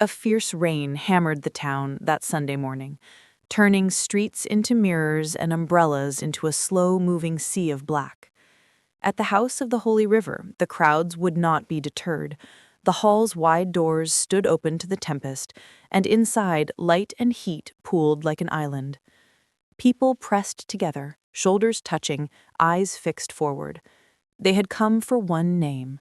A fierce rain hammered the town that Sunday morning, turning streets into mirrors and umbrellas into a slow-moving sea of black. At the house of the Holy River, the crowds would not be deterred. The hall's wide doors stood open to the tempest, and inside light and heat pooled like an island. People pressed together, shoulders touching, eyes fixed forward. They had come for one name: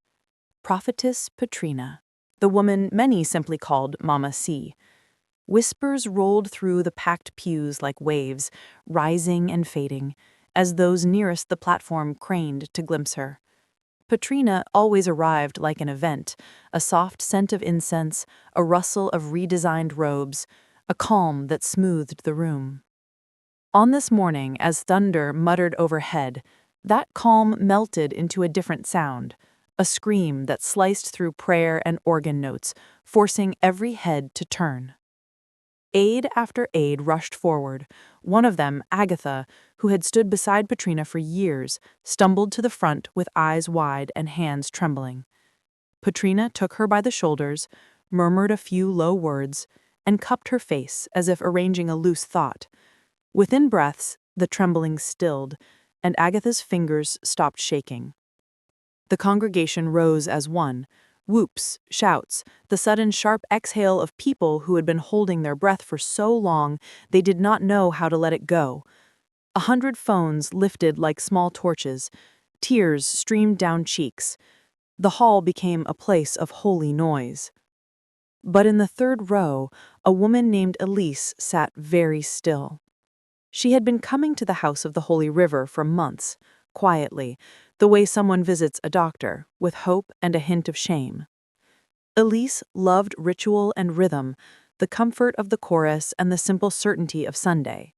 Prophetess Patrina, the woman many simply called Mama C. Whispers rolled through the packed pews like waves, rising and fading, as those nearest the platform craned to glimpse her. Patrina always arrived like an event, a soft scent of incense, a rustle of redesigned robes, a calm that smoothed the room. On this morning, as thunder muttered overhead, that calm melted into a different sound, a scream that sliced through prayer and organ notes, forcing every head to turn. Aide after aide rushed forward. One of them, Agatha, who had stood beside Patrina for years, stumbled to the front with eyes wide and hands trembling. Patrina took her by the shoulders, murmured a few low words, and cupped her face as if arranging a loose thought. Within breaths, the trembling stilled, and Agatha's fingers stopped shaking. The congregation rose as one. Whoops, shouts, the sudden sharp exhale of people who had been holding their breath for so long they did not know how to let it go. 100 phones lifted like small torches. Tears streamed down cheeks. The hall became a place of holy noise. But in the third row, a woman named Elyse sat very still. She had been coming to the house of the Holy River for months, quietly, the way someone visits a doctor, with hope and a hint of shame. Elyse loved ritual and rhythm, the comfort of the chorus and the simple certainty of Sunday.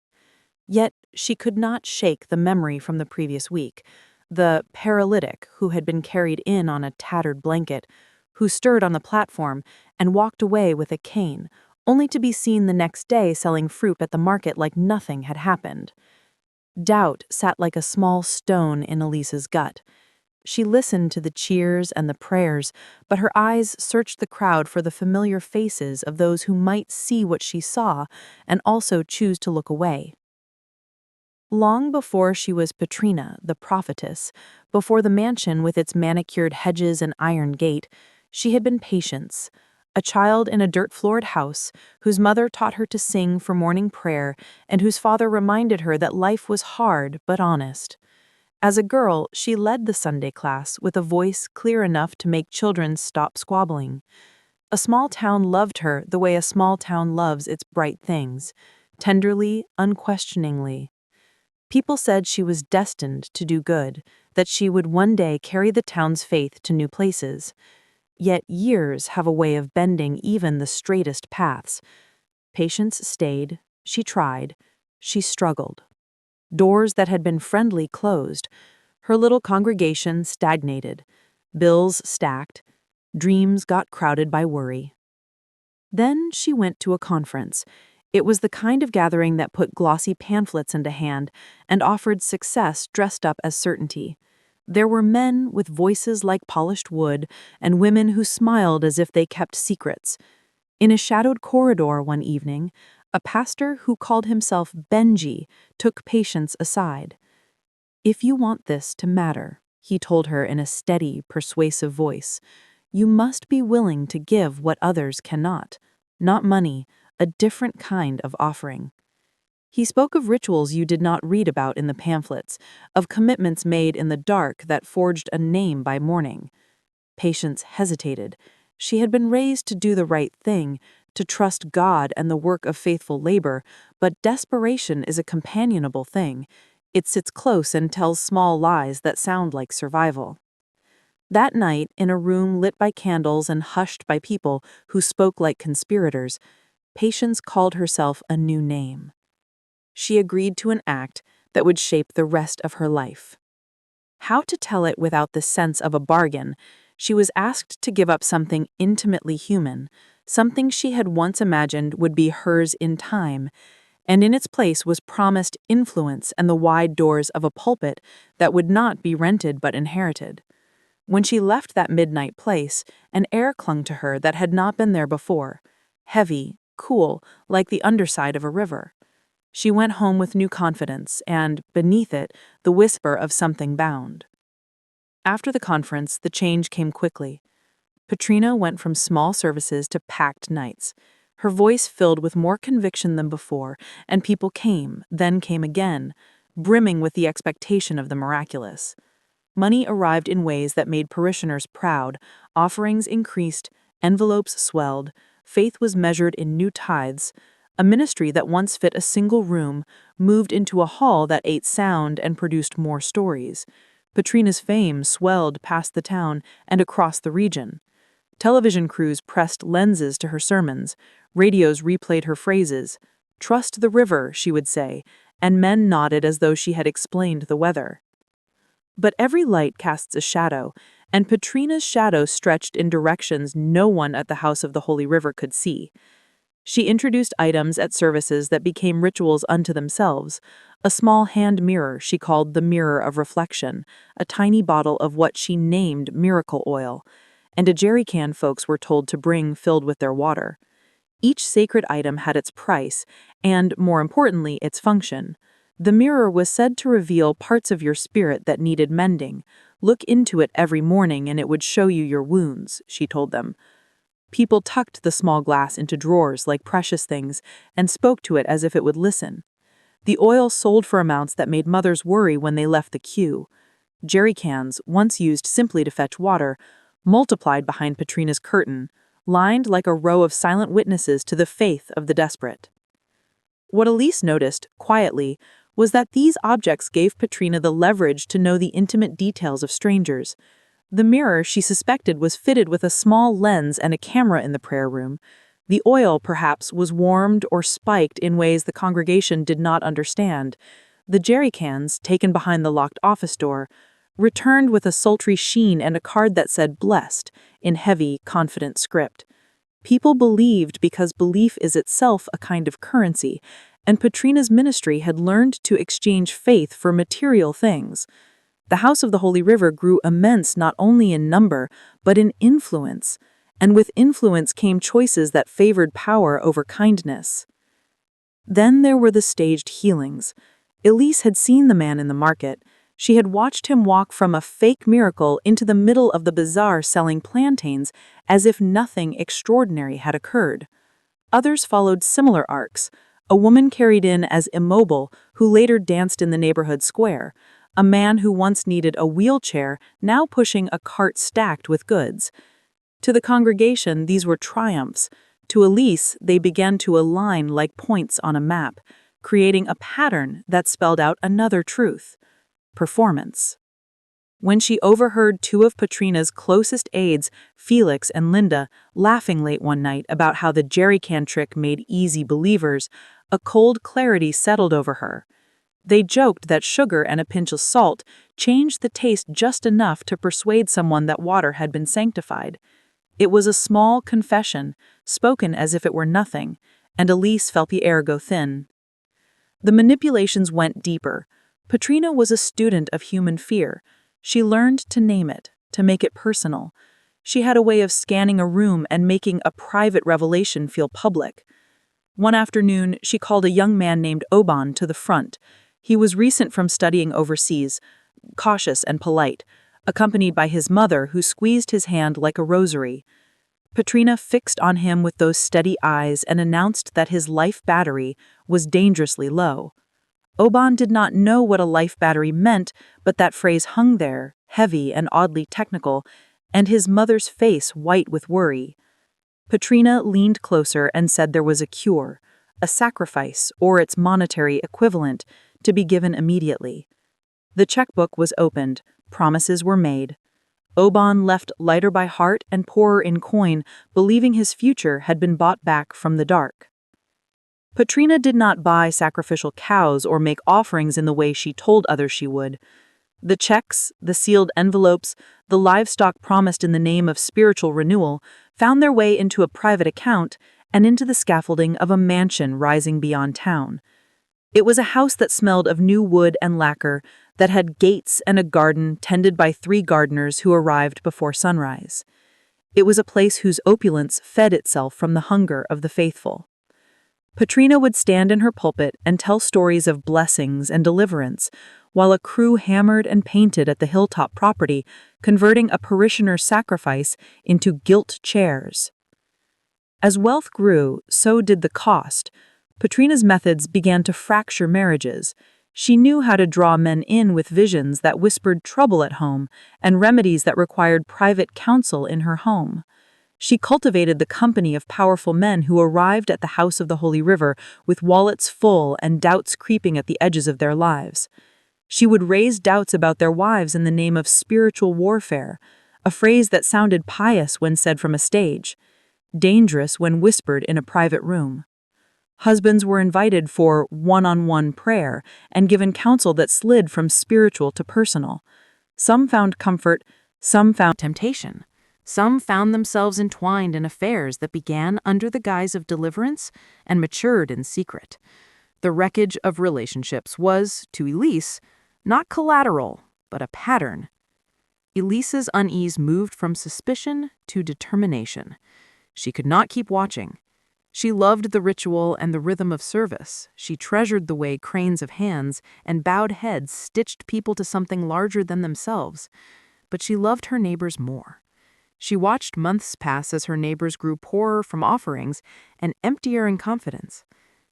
Yet she could not shake the memory from the previous week, the paralytic who had been carried in on a tattered blanket, who stirred on the platform and walked away with a cane, only to be seen the next day selling fruit at the market like nothing had happened. Doubt sat like a small stone in Elise's gut. She listened to the cheers and the prayers, but her eyes searched the crowd for the familiar faces of those who might see what she saw and also choose to look away. Long before she was Patrina, the prophetess, before the mansion with its manicured hedges and iron gate, she had been Patience, a child in a dirt-floored house whose mother taught her to sing for morning prayer and whose father reminded her that life was hard but honest. As a girl, she led the Sunday class with a voice clear enough to make children stop squabbling. A small town loved her the way a small town loves its bright things, tenderly, unquestioningly. People said she was destined to do good, that she would one day carry the town's faith to new places. Yet years have a way of bending even the straightest paths. Patience stayed, she tried, she struggled. Doors that had been friendly closed. Her little congregation stagnated. Bills stacked. Dreams got crowded by worry. Then she went to a conference. It was the kind of gathering that put glossy pamphlets into hand and offered success dressed up as certainty. There were men with voices like polished wood and women who smiled as if they kept secrets. In a shadowed corridor one evening, a pastor who called himself Benji took Patience aside. "If you want this to matter," he told her in a steady, persuasive voice, "you must be willing to give what others cannot. Not money, a different kind of offering." He spoke of rituals you did not read about in the pamphlets, of commitments made in the dark that forged a name by morning. Patience hesitated. She had been raised to do the right thing, to trust God and the work of faithful labor, but desperation is a companionable thing. It sits close and tells small lies that sound like survival. That night, in a room lit by candles and hushed by people who spoke like conspirators, Patience called herself a new name. She agreed to an act that would shape the rest of her life. How to tell it without the sense of a bargain? She was asked to give up something intimately human, something she had once imagined would be hers in time, and in its place was promised influence and the wide doors of a pulpit that would not be rented but inherited. When she left that midnight place, an air clung to her that had not been there before. heavy, cool, like the underside of a river. She went home with new confidence and, beneath it, the whisper of something bound. After the conference, the change came quickly. Patrina went from small services to packed nights. Her voice filled with more conviction than before, and people came, then came again, brimming with the expectation of the miraculous. Money arrived in ways that made parishioners proud, offerings increased, envelopes swelled, faith was measured in new tithes. A ministry that once fit a single room moved into a hall that ate sound and produced more stories. Patrina's fame swelled past the town and across the region. Television crews pressed lenses to her sermons, radios replayed her phrases. "Trust the river," she would say, and men nodded as though she had explained the weather. But every light casts a shadow, and Patrina's shadow stretched in directions no one at the House of the Holy River could see. She introduced items at services that became rituals unto themselves. A small hand mirror she called the mirror of reflection, a tiny bottle of what she named miracle oil, and a jerry can folks were told to bring filled with their water. Each sacred item had its price and, more importantly, its function. The mirror was said to reveal parts of your spirit that needed mending. Look into it every morning and it would show you your wounds, she told them. People tucked the small glass into drawers like precious things and spoke to it as if it would listen. The oil sold for amounts that made mothers worry when they left the queue. Jerry cans, once used simply to fetch water, multiplied behind Patrina's curtain, lined like a row of silent witnesses to the faith of the desperate. What Elyse noticed, quietly, was that these objects gave Patrina the leverage to know the intimate details of strangers. The mirror, she suspected, was fitted with a small lens and a camera in the prayer room. The oil, perhaps, was warmed or spiked in ways the congregation did not understand. The jerry cans, taken behind the locked office door, returned with a sultry sheen and a card that said "Blessed" in heavy, confident script. People believed because belief is itself a kind of currency, and Patrina's ministry had learned to exchange faith for material things. The House of the Holy River grew immense not only in number, but in influence, and with influence came choices that favored power over kindness. Then there were the staged healings. Elyse had seen the man in the market. She had watched him walk from a fake miracle into the middle of the bazaar selling plantains as if nothing extraordinary had occurred. Others followed similar arcs. A woman carried in as immobile who later danced in the neighborhood square. A man who once needed a wheelchair now pushing a cart stacked with goods. To the congregation, these were triumphs. To Elyse, they began to align like points on a map, creating a pattern that spelled out another truth: performance. When she overheard two of Patrina's closest aides, Felix and Linda, laughing late one night about how the jerry can trick made easy believers, a cold clarity settled over her. They joked that sugar and a pinch of salt changed the taste just enough to persuade someone that water had been sanctified. It was a small confession, spoken as if it were nothing, and Elyse felt the air go thin. The manipulations went deeper. Patrina was a student of human fear. She learned to name it, to make it personal. She had a way of scanning a room and making a private revelation feel public. One afternoon, she called a young man named Oban to the front. He was recent from studying overseas, cautious and polite, accompanied by his mother who squeezed his hand like a rosary. Patrina fixed on him with those steady eyes and announced that his life battery was dangerously low. Oban did not know what a life battery meant, but that phrase hung there, heavy and oddly technical, and his mother's face white with worry. Patrina leaned closer and said there was a cure, a sacrifice, or its monetary equivalent, to be given immediately. The checkbook was opened, promises were made. Oban left lighter by heart and poorer in coin, believing his future had been bought back from the dark. Patrina did not buy sacrificial cows or make offerings in the way she told others she would. The checks, the sealed envelopes, the livestock promised in the name of spiritual renewal found their way into a private account and into the scaffolding of a mansion rising beyond town. It was a house that smelled of new wood and lacquer, that had gates and a garden tended by 3 gardeners who arrived before sunrise. It was a place whose opulence fed itself from the hunger of the faithful. Patrina would stand in her pulpit and tell stories of blessings and deliverance, while a crew hammered and painted at the hilltop property, converting a parishioner's sacrifice into gilt chairs. As wealth grew, so did the cost. Patrina's methods began to fracture marriages. She knew how to draw men in with visions that whispered trouble at home and remedies that required private counsel in her home. She cultivated the company of powerful men who arrived at the house of the Holy River with wallets full and doubts creeping at the edges of their lives. She would raise doubts about their wives in the name of spiritual warfare, a phrase that sounded pious when said from a stage, dangerous when whispered in a private room. Husbands were invited for one-on-one prayer and given counsel that slid from spiritual to personal. Some found comfort, some found temptation. Some found themselves entwined in affairs that began under the guise of deliverance and matured in secret. The wreckage of relationships was, to Elyse, not collateral, but a pattern. Elyse's unease moved from suspicion to determination. She could not keep watching. She loved the ritual and the rhythm of service. She treasured the way cranes of hands and bowed heads stitched people to something larger than themselves. But she loved her neighbors more. She watched months pass as her neighbors grew poorer from offerings and emptier in confidence.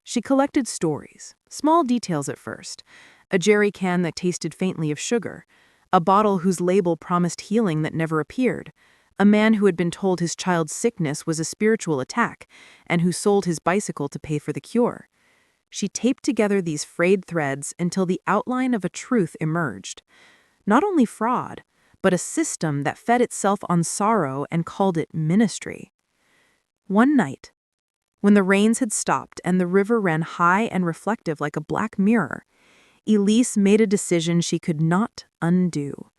She collected stories, small details at first, a jerry can that tasted faintly of sugar, a bottle whose label promised healing that never appeared, a man who had been told his child's sickness was a spiritual attack and who sold his bicycle to pay for the cure. She taped together these frayed threads until the outline of a truth emerged. Not only fraud, but a system that fed itself on sorrow and called it ministry. One night, when the rains had stopped and the river ran high and reflective like a black mirror, Elyse made a decision she could not undo.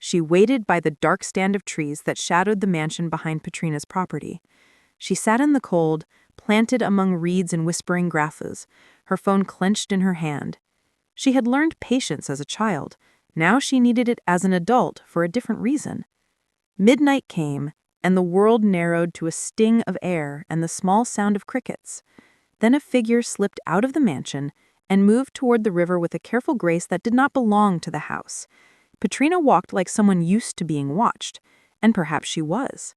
She waited by the dark stand of trees that shadowed the mansion behind Patrina's property. She sat in the cold, planted among reeds and whispering grasses, her phone clenched in her hand. She had learned patience as a child. Now she needed it as an adult for a different reason. Midnight came, and the world narrowed to a sting of air and the small sound of crickets. Then a figure slipped out of the mansion and moved toward the river with a careful grace that did not belong to the house. Patrina walked like someone used to being watched, and perhaps she was.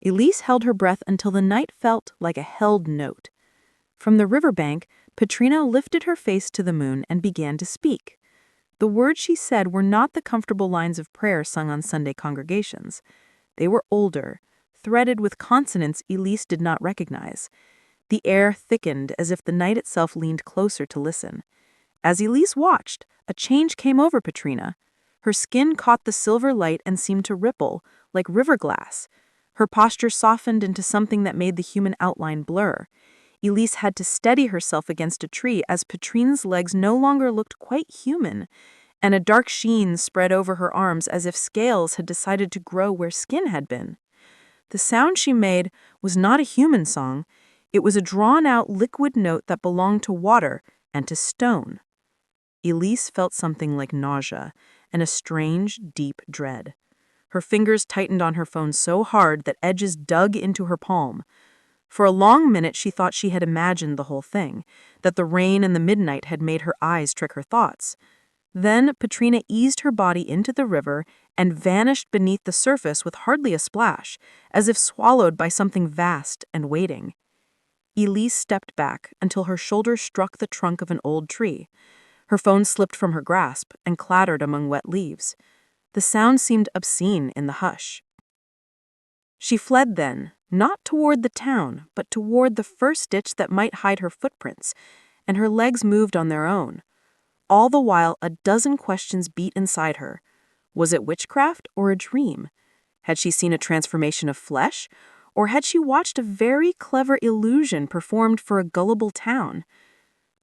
Elyse held her breath until the night felt like a held note. From the riverbank, Patrina lifted her face to the moon and began to speak. The words she said were not the comfortable lines of prayer sung on Sunday congregations. They were older, threaded with consonants Elyse did not recognize. The air thickened as if the night itself leaned closer to listen. As Elyse watched, a change came over Patrina. Her skin caught the silver light and seemed to ripple, like river glass. Her posture softened into something that made the human outline blur. Elyse had to steady herself against a tree as Patrina's legs no longer looked quite human, and a dark sheen spread over her arms as if scales had decided to grow where skin had been. The sound she made was not a human song. It was a drawn-out liquid note that belonged to water and to stone. Elyse felt something like nausea and a strange, deep dread. Her fingers tightened on her phone so hard that edges dug into her palm. For a long minute she thought she had imagined the whole thing, that the rain and the midnight had made her eyes trick her thoughts. Then Patrina eased her body into the river and vanished beneath the surface with hardly a splash, as if swallowed by something vast and waiting. Elyse stepped back until her shoulder struck the trunk of an old tree. Her phone slipped from her grasp and clattered among wet leaves. The sound seemed obscene in the hush. She fled then, not toward the town, but toward the first ditch that might hide her footprints, and her legs moved on their own. All the while, a dozen questions beat inside her. Was it witchcraft or a dream? Had she seen a transformation of flesh, or had she watched a very clever illusion performed for a gullible town?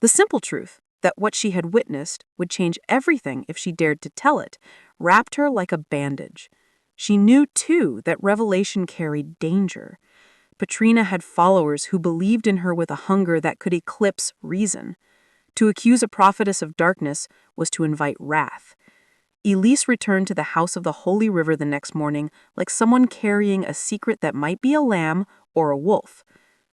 The simple truth, that what she had witnessed would change everything if she dared to tell it, wrapped her like a bandage. She knew, too, that revelation carried danger. Patrina had followers who believed in her with a hunger that could eclipse reason. To accuse a prophetess of darkness was to invite wrath. Elyse returned to the house of the Holy River the next morning like someone carrying a secret that might be a lamb or a wolf.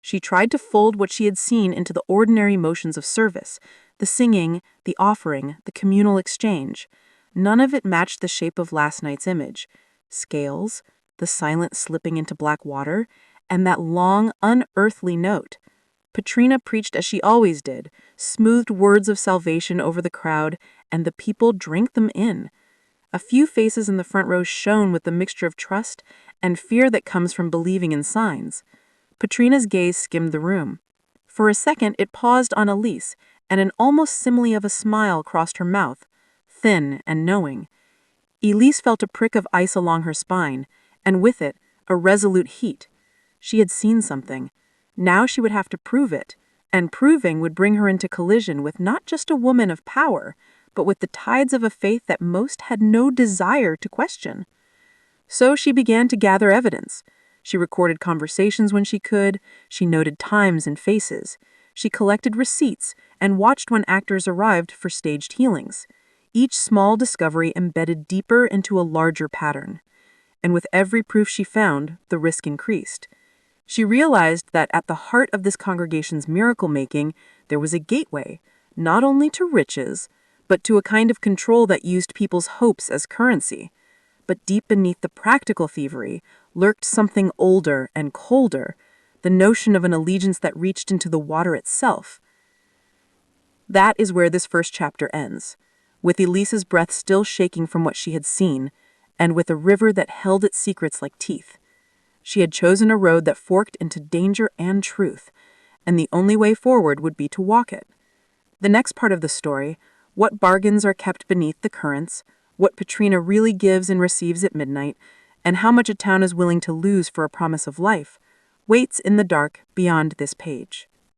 She tried to fold what she had seen into the ordinary motions of service, the singing, the offering, the communal exchange. None of it matched the shape of last night's image. Scales, the silent slipping into black water, and that long, unearthly note. Patrina preached as she always did, smoothed words of salvation over the crowd, and the people drank them in. A few faces in the front row shone with the mixture of trust and fear that comes from believing in signs. Patrina's gaze skimmed the room. For a second, it paused on Elyse, and an almost simile of a smile crossed her mouth, thin and knowing. Elyse felt a prick of ice along her spine, and with it, a resolute heat. She had seen something. Now she would have to prove it, and proving would bring her into collision with not just a woman of power, but with the tides of a faith that most had no desire to question. So she began to gather evidence. She recorded conversations when she could, she noted times and faces. She collected receipts and watched when actors arrived for staged healings. Each small discovery embedded deeper into a larger pattern. And with every proof she found, the risk increased. She realized that at the heart of this congregation's miracle-making, there was a gateway, not only to riches, but to a kind of control that used people's hopes as currency. But deep beneath the practical thievery lurked something older and colder, the notion of an allegiance that reached into the water itself. That is where this first chapter ends, with Elyse's breath still shaking from what she had seen, and with a river that held its secrets like teeth. She had chosen a road that forked into danger and truth, and the only way forward would be to walk it. The next part of the story, what bargains are kept beneath the currents, what Patrina really gives and receives at midnight, and how much a town is willing to lose for a promise of life, waits in the dark beyond this page.